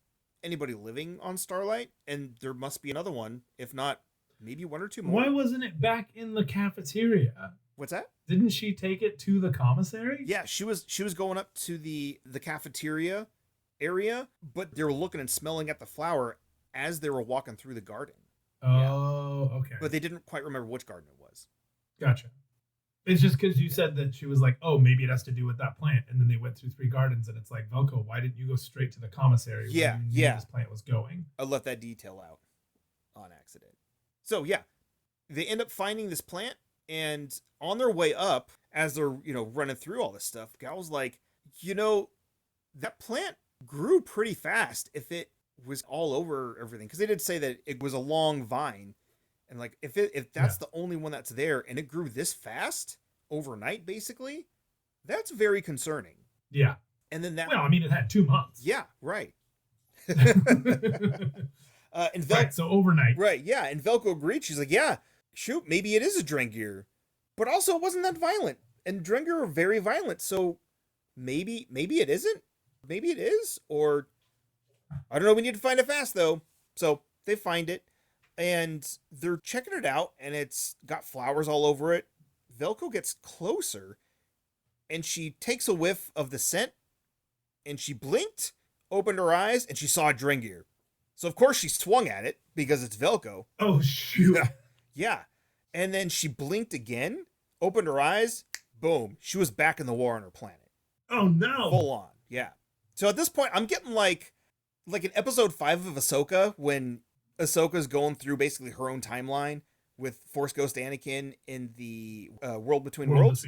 anybody living on Starlight, and there must be another one, if not maybe 1 or 2 more. Why wasn't it back in the cafeteria? What's that? Didn't she take it to the commissary? Yeah, she was going up to the cafeteria area, but they were looking and smelling at the flower as they were walking through the garden. Oh, okay. But they didn't quite remember which garden it was. Gotcha. It's just because you said that she was like, "Oh, maybe it has to do with that plant," and then they went through 3 gardens, and it's like, Velko, why didn't you go straight to the commissary? Yeah, where you knew this plant was going. I left that detail out on accident. So yeah, they end up finding this plant, and on their way up, as they're running through all this stuff, Gal's like, that plant grew pretty fast if it was all over everything, because they did say that it was a long vine, and like if that's the only one that's there and it grew this fast overnight, basically, that's very concerning. Yeah. And then that, well, I mean, it had 2 months. Yeah, right. And right, so overnight. Right, yeah. And Velko agreed. She's like, "Yeah, shoot, maybe it is a Drengir, but also it wasn't that violent. And Drengir are very violent, so maybe it isn't. Maybe it is, or I don't know. We need to find it fast, though." So they find it, and they're checking it out, and it's got flowers all over it. Velko gets closer, and she takes a whiff of the scent, and she blinked, opened her eyes, and she saw a Drengir. So of course she swung at it because it's Velko. Oh shoot! Yeah, and then she blinked again, opened her eyes, boom! She was back in the war on her planet. Oh no! Full on, yeah. So at this point, I'm getting like in episode 5 of Ahsoka, when Ahsoka's going through basically her own timeline with Force Ghost Anakin in the World Between Worlds.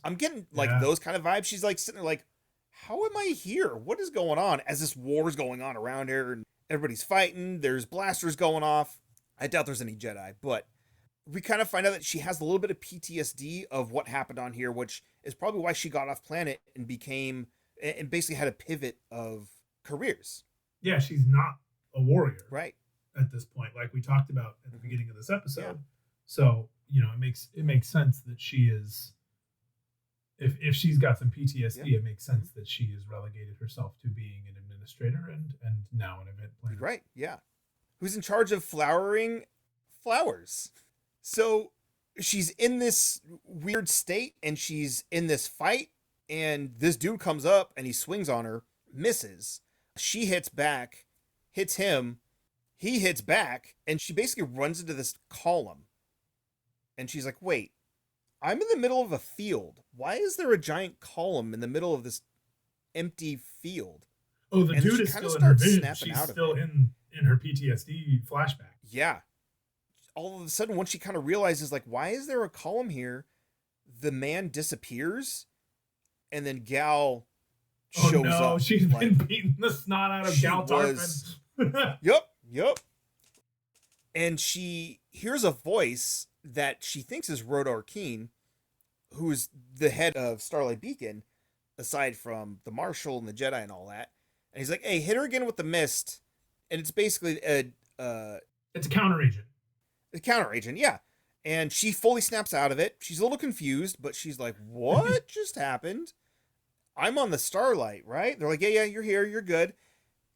I'm getting like those kind of vibes. She's like sitting there like, how am I here? What is going on? As this war is going on around her and everybody's fighting, there's blasters going off. I doubt there's any Jedi, but we kind of find out that she has a little bit of PTSD of what happened on here, which is probably why she got off planet and basically had a pivot of careers. Yeah, she's not a warrior. Right. At this point, like we talked about at the beginning of this episode. Yeah. So, it makes sense that she is, if she's got some PTSD, it makes sense that she has relegated herself to being an administrator and now an event planner. Right, yeah. Who's in charge of flowering flowers. So she's in this weird state, and she's in this fight, and this dude comes up and he swings on her, misses. She hits back, hits him, he hits back, and she basically runs into this column. And she's like, wait, I'm in the middle of a field. Why is there a giant column in the middle of this empty field? Oh, the dude is still in her vision. She's still in her PTSD flashback. Yeah. All of a sudden, once she kind of realizes, like, why is there a column here? The man disappears, and then Gal shows up. Oh no, she's been beating the snot out of Gal Tarkin. Yep. And she hears a voice that she thinks is Rodor Keen, who's the head of Starlight Beacon, aside from the Marshal and the Jedi and all that. And he's like, hey, hit her again with the mist. And it's basically uh, It's a counter agent. a counter agent, yeah. And she fully snaps out of it. She's a little confused, but she's like, "What just happened? I'm on the Starlight, right?" They're like, "Yeah, yeah, you're here, you're good."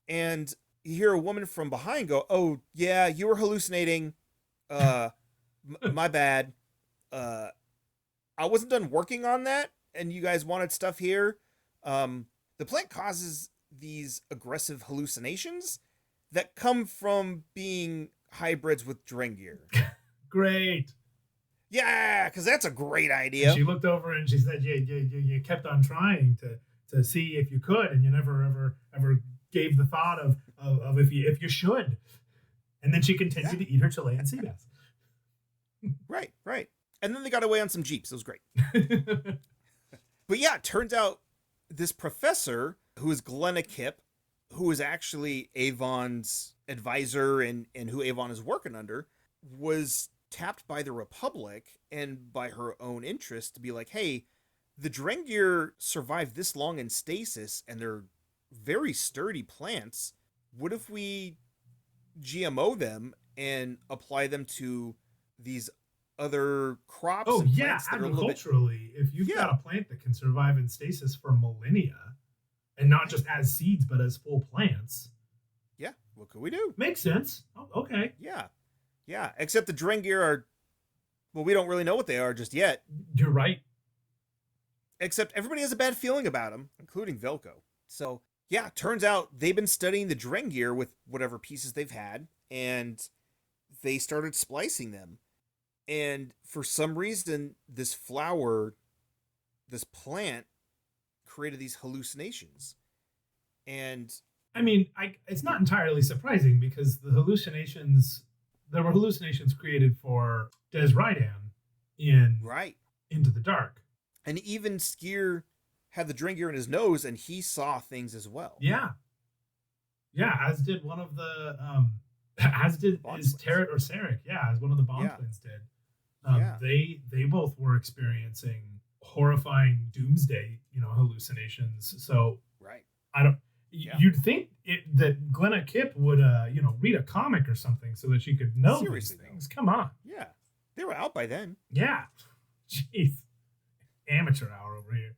And you hear a woman from behind go, "Oh, yeah, you were hallucinating. Uh, my bad. Uh, I wasn't done working on that, and you guys wanted stuff here." The plant causes these aggressive hallucinations that come from being hybrids with Drengir. Great. Yeah, because that's a great And idea. she looked over and she said, you kept on trying to see if you could, and you never ever gave the thought of if you should. And then she continued to eat her Chilean sea bass. Right, right. And then they got away on some Jeeps. It was great. But yeah, it turns out this professor, who is Glenna Kipp, who is actually Avon's advisor and who Avon is working under, was tapped by the Republic and by her own interest to be like, hey, the Drengir survived this long in stasis and they're very sturdy plants. What if we GMO them and apply them to these other crops Oh and yeah, plants that are a little bit... agriculturally, if you've got a plant that can survive in stasis for millennia, and not just as seeds but as full plants, yeah, what could we do? Makes sense. Oh, okay. Yeah, yeah. Except the Drengir are, well, we don't really know what they are just yet. You're right. Except everybody has a bad feeling about them, including Velko. So yeah, turns out they've been studying the Drengir with whatever pieces they've had, and they started splicing them. And for some reason, this flower, this plant, created these hallucinations. And I mean, it's not entirely surprising because there were hallucinations created for Des Rydan in Into the Dark. And even Skier had the Drengir in his nose, and he saw things as well. Yeah. Yeah, as did one of the as did is Tarrant or Sarek, as one of the Bond twins did. They both were experiencing horrifying doomsday, hallucinations. So you'd think that Glenna Kipp would read a comic or something so that she could know these things. Come on. Yeah. They were out by then. Yeah. Jeez. Amateur hour over here.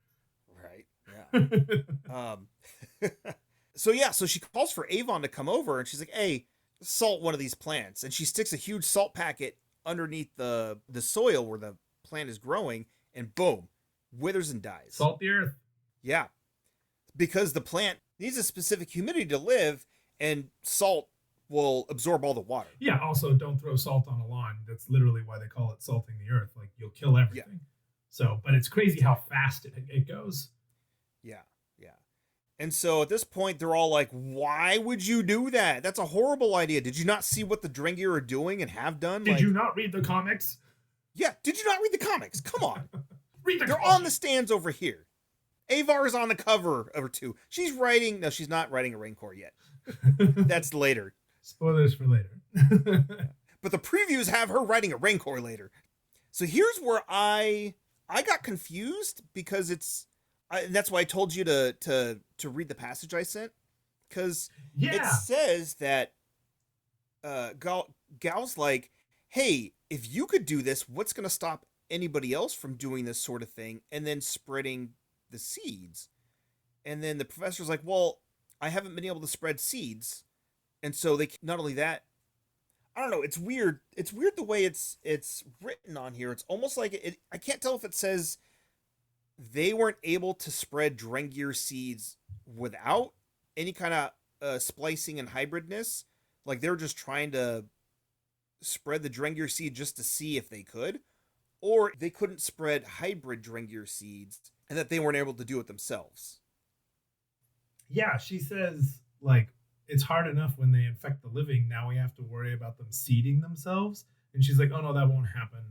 Right. Yeah. So she calls for Avon to come over, and she's like, hey, salt one of these plants. And she sticks a huge salt packet underneath the soil where the plant is growing, and boom, withers and dies. Salt the earth. Yeah. Because the plant needs a specific humidity to live, and salt will absorb all the water. Yeah, also don't throw salt on a lawn. That's literally why they call it salting the earth. Like, you'll kill everything. Yeah. So, but it's crazy how fast it goes. Yeah, yeah. And so at this point, they're all like, why would you do that? That's a horrible idea. Did you not see what the Drengir are doing and have done? Did you not read the comics? Yeah, did you not read the comics? Come on. They're comics. on the stands over here. Avar is on the cover of her too. She's not writing a Rancor yet. That's later. Spoilers for later. But the previews have her writing a Rancor later. So here's where I got confused, because that's why I told you to read the passage I sent, because it says that Gal's like, hey, if you could do this, what's going to stop anybody else from doing this sort of thing and then spreading the seeds? And then the professor's like, well, I haven't been able to spread seeds. And so they, not only that, I don't know, it's weird. It's weird the way it's written on here. It's almost like I can't tell if it says they weren't able to spread Drengir seeds without any kind of splicing and hybridness. Like they were just trying to spread the Drengir seed just to see if they could, or they couldn't spread hybrid Drengir seeds and that they weren't able to do it themselves. Yeah, she says, like, it's hard enough when they infect the living. Now we have to worry about them seeding themselves. And she's like, oh no, that won't happen.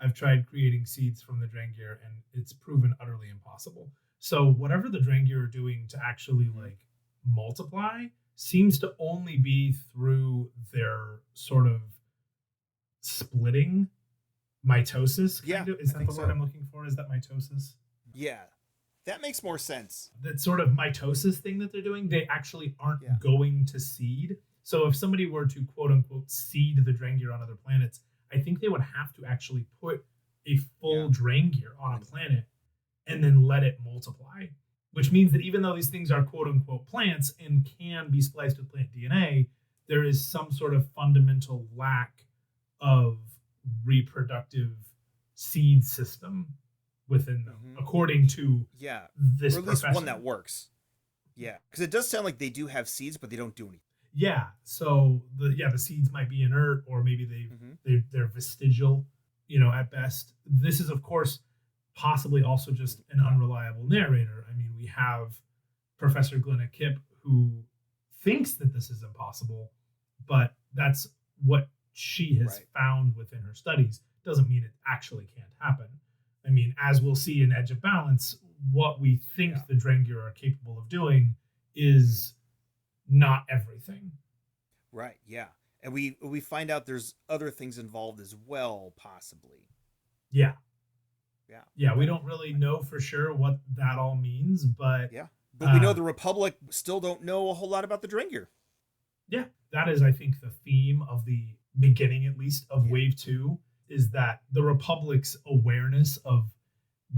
I've tried creating seeds from the Drengir and it's proven utterly impossible. So whatever the Drengir are doing to actually like multiply seems to only be through their sort of splitting, mitosis. Is that the word I'm looking for? Is that mitosis? Yeah. That makes more sense. That sort of mitosis thing that they're doing, they actually aren't going to seed. So if somebody were to quote unquote seed the Drangir on other planets, I think they would have to actually put a full Yeah. Drangir on a planet and then let it multiply. Which means that even though these things are quote unquote plants and can be spliced with plant DNA, there is some sort of fundamental lack of reproductive seed system within them, according to this or at least professor. one that works. Yeah, because it does sound like they do have seeds, but they don't do anything. Yeah, so the seeds might be inert, or maybe they're vestigial, at best. This is, of course, possibly also just an unreliable narrator. I mean, we have Professor Glenna Kipp, who thinks that this is impossible, but that's what she has found within her studies. Doesn't mean it actually can't happen. I mean, as we'll see in Edge of Balance, what we think the Drangir are capable of doing is not everything. Right, yeah. And we find out there's other things involved as well, possibly. Yeah. Yeah, we don't really know for sure what that all means, but... Yeah, but we know the Republic still don't know a whole lot about the Drangir. Yeah, that is, I think, the theme of the beginning, at least, of Wave 2, is that the Republic's awareness of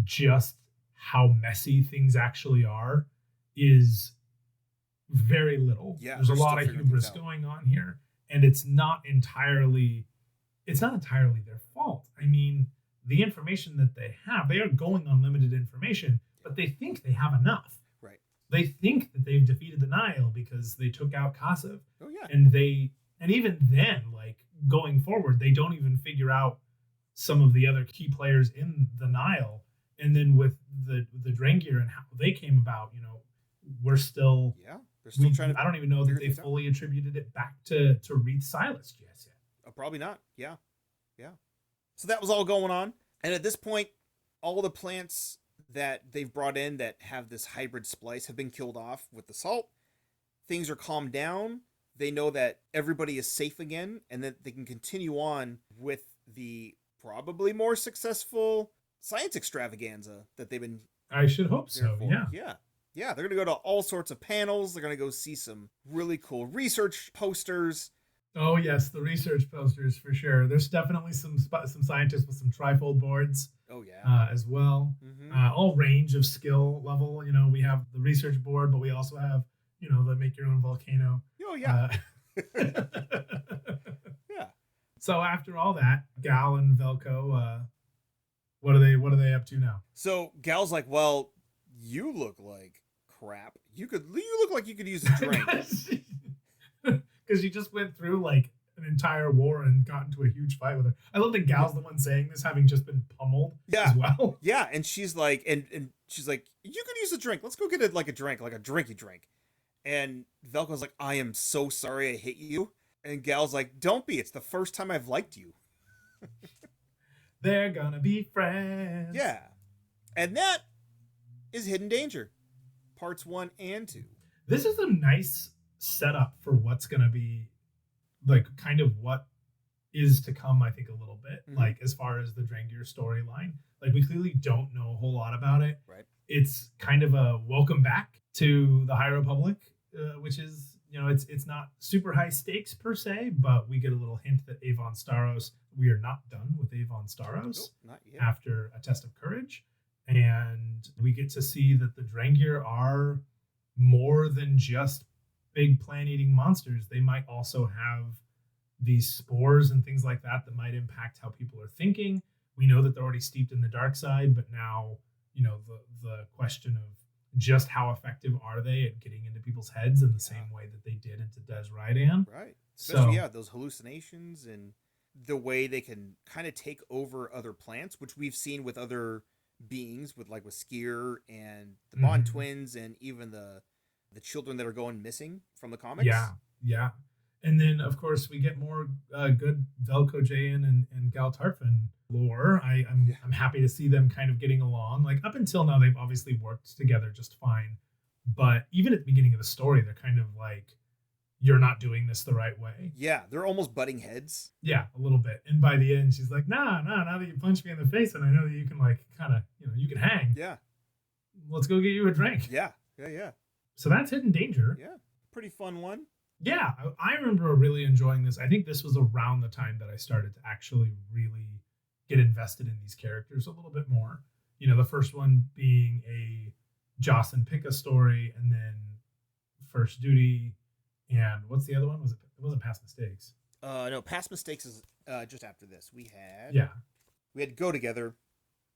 just how messy things actually are is very little. Yeah, there's a lot of hubris going on here, and it's not entirely their fault. I mean, the information that they are going on limited information, but they think they have enough. Right. They think that they've defeated the Nile because they took out Kassav. Oh yeah. And even then, like going forward, they don't even figure out some of the other key players in the Nile. And then with the Drangir and how they came about, we're still they're still trying to. I don't even know that they fully attributed it back to Reith Silas just yet. Probably not. Yeah. So that was all going on, and at this point, all the plants that they've brought in that have this hybrid splice have been killed off with the salt. Things are calmed down. They know that everybody is safe again, and that they can continue on with the probably more successful science extravaganza that they've been. I should hope so. Yeah. They're gonna go to all sorts of panels. They're gonna go see some really cool research posters. Oh yes, the research posters for sure. There's definitely some scientists with some trifold boards. Oh yeah, as well. All range of skill level. We have the research board, but we also have the make your own volcano. Oh yeah. Yeah. So after all that, Gal and Velko, what are they up to now? So Gal's like, well, you look like crap. You look like you could use a drink. Because you just went through like an entire war and got into a huge fight with her. I love that Gal's the one saying this, having just been pummeled as well. Yeah, and she's like, and she's like, you could use a drink. Let's go get it like a drink, like a drinky drink. And Velko's like, I am so sorry I hit you. And Gal's like, don't be. It's the first time I've liked you. They're gonna be friends. Yeah. And that is Hidden Danger, parts 1 and 2. This is a nice setup for what's going to be like kind of what is to come, I think, a little bit, like as far as the Drangir storyline. Like we clearly don't know a whole lot about it. Right. It's kind of a welcome back to the High Republic, which is, it's not super high stakes per se, but we get a little hint that Avon Staros, we are not done with Avon Staros not yet. After A Test of Courage. And we get to see that the Drangir are more than just big plant-eating monsters. They might also have these spores and things like that might impact how people are thinking. We know that they're already steeped in the dark side, but now, the question of just how effective are they at getting into people's heads in the same way that they did into Des Rydan. Right. Especially, those hallucinations and the way they can kind of take over other plants, which we've seen with other beings, with Skier and the Bond twins, and even the children that are going missing from the comics. Yeah. And then, of course, we get more good Velko Jayan and Gal Tarfin lore. I'm happy to see them kind of getting along. Like, up until now, they've obviously worked together just fine. But even at the beginning of the story, they're kind of like, you're not doing this the right way. Yeah, they're almost butting heads. Yeah, a little bit. And by the end, she's like, nah, now that you punched me in the face and I know that you can, like, kind of, you can hang. Yeah. Let's go get you a drink. Yeah. So that's Hidden Danger. Yeah. Pretty fun one. Yeah, I remember really enjoying this. I think this was around the time that I started to actually really get invested in these characters a little bit more. You know, the first one being a Joss and Picca story, and then First Duty, and what's the other one? Was it? It wasn't Past Mistakes. No, Past Mistakes is just after this. Yeah. We had Go Together,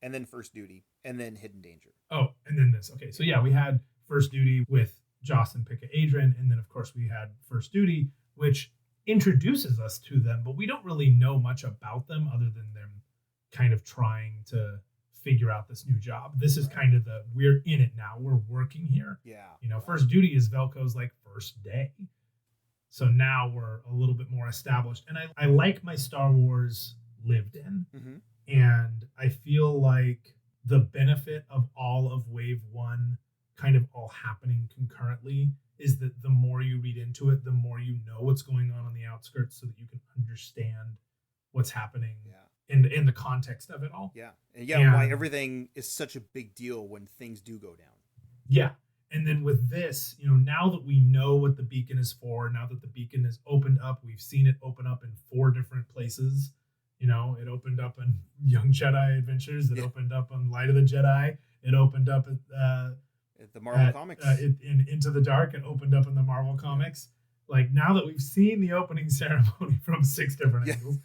and then First Duty, and then Hidden Danger. Oh, and then this. Okay, so yeah, we had First Duty with Joss and Picca Adrian, and then of course we had First Duty, which introduces us to them, but we don't really know much about them other than them kind of trying to figure out this new job. This is kind of the we're in it now. We're working here. Yeah. You know, First Duty is Velko's like first day. So now we're a little bit more established. And I like my Star Wars lived in. Mm-hmm. And I feel like the benefit of all of Wave 1 kind of all happening concurrently is that the more you read into it, the more you know what's going on the outskirts so that you can understand what's happening in the context of it all. Yeah. And why everything is such a big deal when things do go down. Yeah. And then with this, you know, now that we know what the beacon is for, now that the beacon is opened up, we've seen it open up in 4 different places. You know, it opened up in Young Jedi Adventures. It opened up on Light of the Jedi. It opened up at the Marvel Comics. In Into the Dark. It opened up in the Marvel Comics. Like, now that we've seen the opening ceremony from 6 different angles,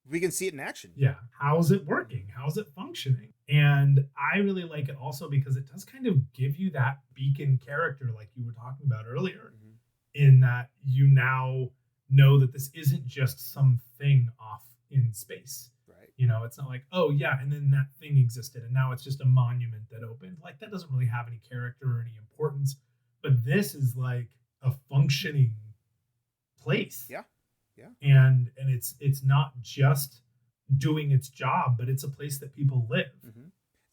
we can see it in action. Yeah. How's it working? How's it functioning? And I really like it also because it does kind of give you that beacon character like you were talking about earlier, in that you now know that this isn't just something off in space. Right. You know, it's not like, oh yeah, and then that thing existed and now it's just a monument that opened. Like, that doesn't really have any character or any importance. But this is like a functioning place. Yeah. And it's not just doing its job, but it's a place that people live.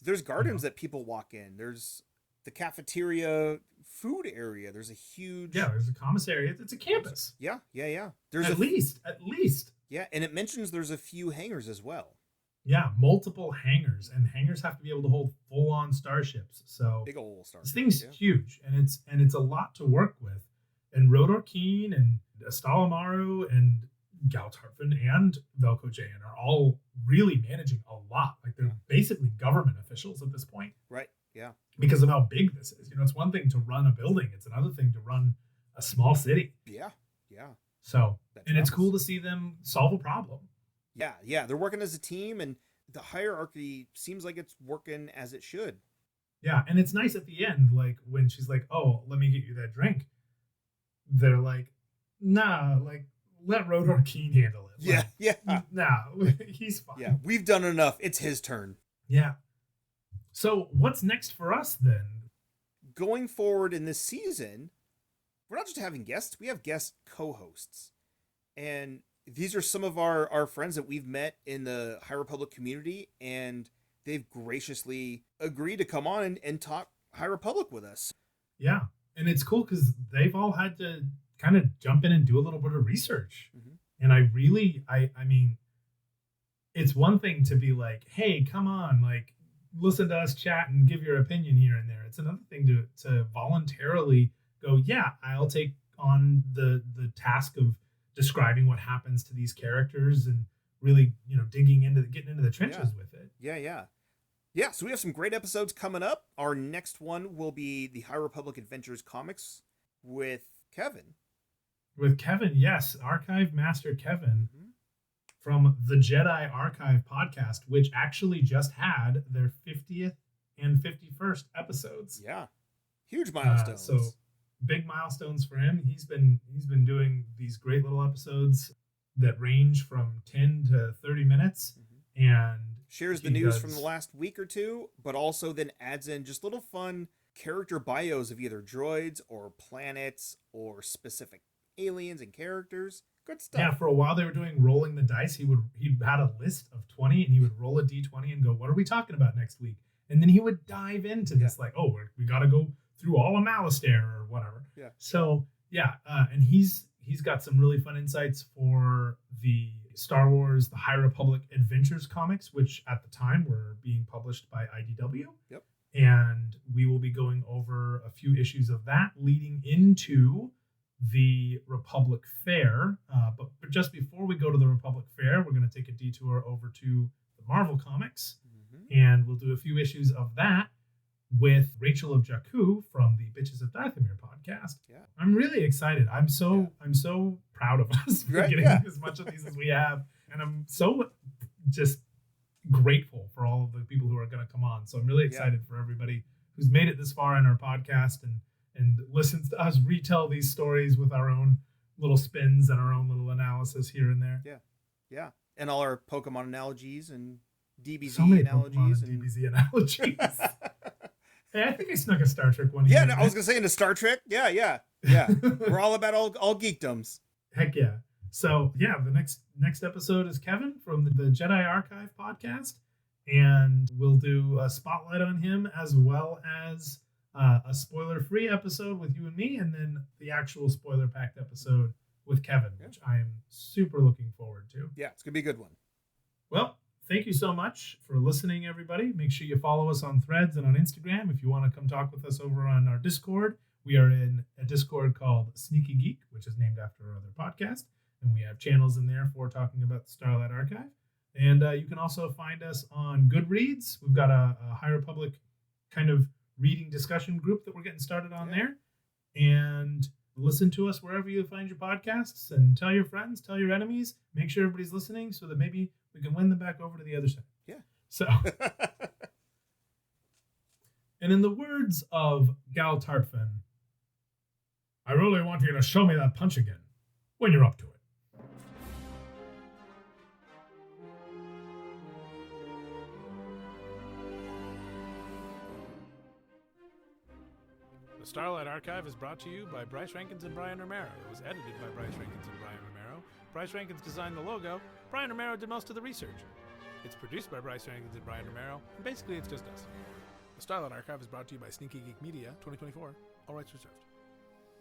There's gardens that people walk in. There's the cafeteria food area. There's a huge there's a commissary. It's a campus. Yeah. There's at least. Yeah, and it mentions there's a few hangars as well. Yeah, multiple hangars, and hangars have to be able to hold full-on starships. So big old starships. This thing's huge, and it's a lot to work with. And Rodor Keen and Stalamaru and Galtarfin and Velko Jayan are all really managing a lot. Like, they're basically government officials at this point. Right. Yeah. Because of how big this is. You know, it's one thing to run a building. It's another thing to run a small city. Yeah. So, and it's cool to see them solve a problem. Yeah. They're working as a team, and the hierarchy seems like it's working as it should. Yeah. And it's nice at the end, like, when she's like, oh, let me get you that drink. They're like, nah, like, let Rodor Keen handle it. Like, nah, he's fine. Yeah, we've done enough. It's his turn. Yeah. So what's next for us then? Going forward in this season, we're not just having guests, we have guest co-hosts. And these are some of our friends that we've met in the High Republic community, and they've graciously agreed to come on and talk High Republic with us. Yeah. And it's cool because they've all had to kind of jump in and do a little bit of research. And I mean, it's one thing to be like, hey, come on, like, listen to us chat and give your opinion here and there. It's another thing to voluntarily go, yeah, I'll take on the task of describing what happens to these characters and really, you know, getting into the trenches with it. Yeah, so we have some great episodes coming up. Our next one will be the High Republic Adventures comics with Kevin. Yes. Archive Master Kevin from the Jedi Archive podcast, which actually just had their 50th and 51st episodes. Yeah. Huge milestones. So big milestones for him. He's been doing these great little episodes that range from 10 to 30 minutes and shares the news from the last week or two, but also then adds in just little fun character bios of either droids or planets or specific aliens and characters. Good stuff. Yeah, for a while they were doing rolling the dice. He had a list of 20 and he would roll a d20 and go, what are we talking about next week? And then he would dive into this like, oh, we got to go through all of Malastare or whatever. Yeah. So yeah, and he's got some really fun insights for the Star Wars, the High Republic Adventures comics, which at the time were being published by IDW. Yep. And we will be going over a few issues of that leading into the Republic Fair. But just before we go to the Republic Fair, we're going to take a detour over to the Marvel Comics, and we'll do a few issues of that with Rachel of Jakku from the Bitches of Dathomir podcast. Yeah. I'm really excited. I'm so proud of us for getting as much of these as we have, and I'm so just grateful for all of the people who are going to come on. So I'm really excited for everybody who's made it this far in our podcast and listens to us retell these stories with our own little spins and our own little analysis here and there. Yeah. And all our Pokemon analogies and DBZ so many analogies. Pokemon and DBZ analogies. Hey, I think I snuck a Star Trek one. Yeah, no, I was going to say into Star Trek. Yeah. We're all about all geekdoms. Heck yeah. So yeah, the next episode is Kevin from the Jedi Archive podcast, and we'll do a spotlight on him as well as a spoiler-free episode with you and me, and then the actual spoiler-packed episode with Kevin, which I am super looking forward to. Yeah, it's going to be a good one. Well, thank you so much for listening, everybody. Make sure you follow us on Threads and on Instagram. If you want to come talk with us over on our Discord, we are in a Discord called Sneaky Geek, which is named after our other podcast. And we have channels in there for talking about the Starlight Archive. And you can also find us on Goodreads. We've got a High Republic kind of reading discussion group that we're getting started on there. And listen to us wherever you find your podcasts, and tell your friends, tell your enemies, make sure everybody's listening so that maybe we can win them back over to the other side. Yeah. So, and in the words of Gal Tartfin, I really want you to show me that punch again when you're up to it. The Starlight Archive is brought to you by Bryce Rankins and Brian Romero. It was edited by Bryce Rankins and Brian Romero. Bryce Rankins designed the logo. Brian Romero did most of the research. It's produced by Bryce Rankins and Brian Romero, and basically it's just us. The Starlight Archive is brought to you by Sneaky Geek Media 2024. All rights reserved.